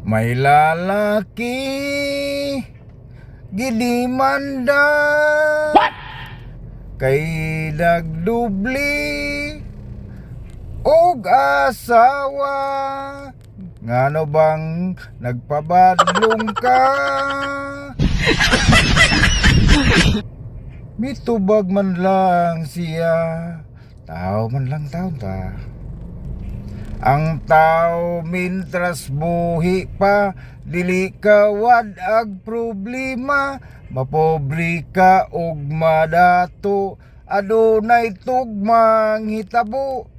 May lalaki gidimanda. What? Kay nagdubli og asawa. Ngano bang nagpabadlong ka? Mitubag man lang siya, tao man lang taon ta. Ang tao mintras buhi pa, dili kawad ag problema. Mapobre ka og madato, adunay tugmang hitabo.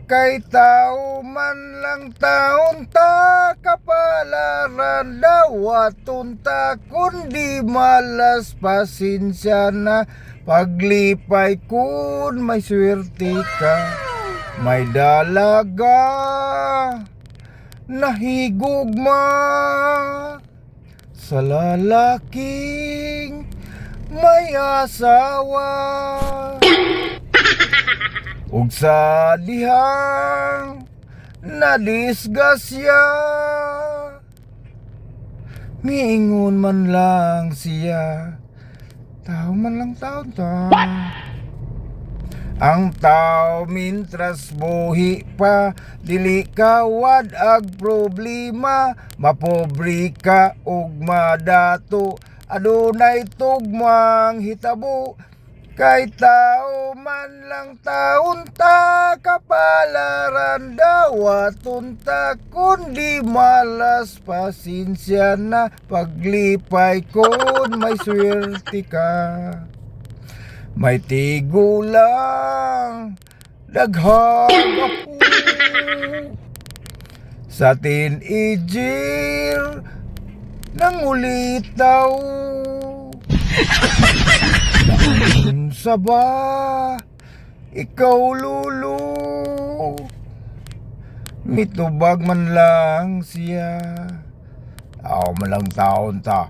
Kay tao man lang taon ta, kapalaran dawaton ta. Kundi malas pasensya na, paglipay kun may swerte ka. May dalaga nahigugma sa lalaking may asawa. Ug sa dihang nadisgasya, miingon man lang siya, tao man lang taon ta. Ang tao mintras buhi pa, dili kawad ag problema. Mapobre ka og madato, adunay tugmang hitabo. Kay tao man lang taon ta, kapalaran dawaton ta. Kundi malas pasensya na, paglipay kun may swerte ka. May tigulang daghang apo sa teenager nangulitaw. Sa ba ikaw lulo, mitubag man lang siya, tao man lang taon ta.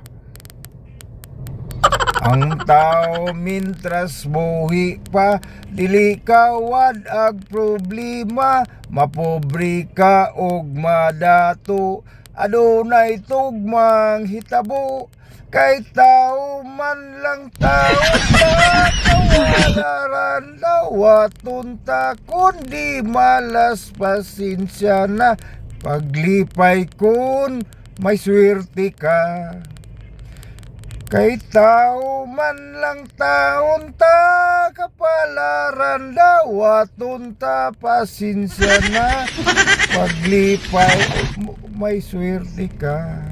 Ang tao mintras buhi pa, dili kawad ag problema. Mapobre ka og madato, adunay tugmang hitabo. Kay tao man lang taon ta, kawalaran dawaton ta. Kundi malas pasensya na, paglipay kun may swerte ka. Kay tao man lang taon ta, kapalaran dawaton ta. Pasensya na, paglipay may swerte ka.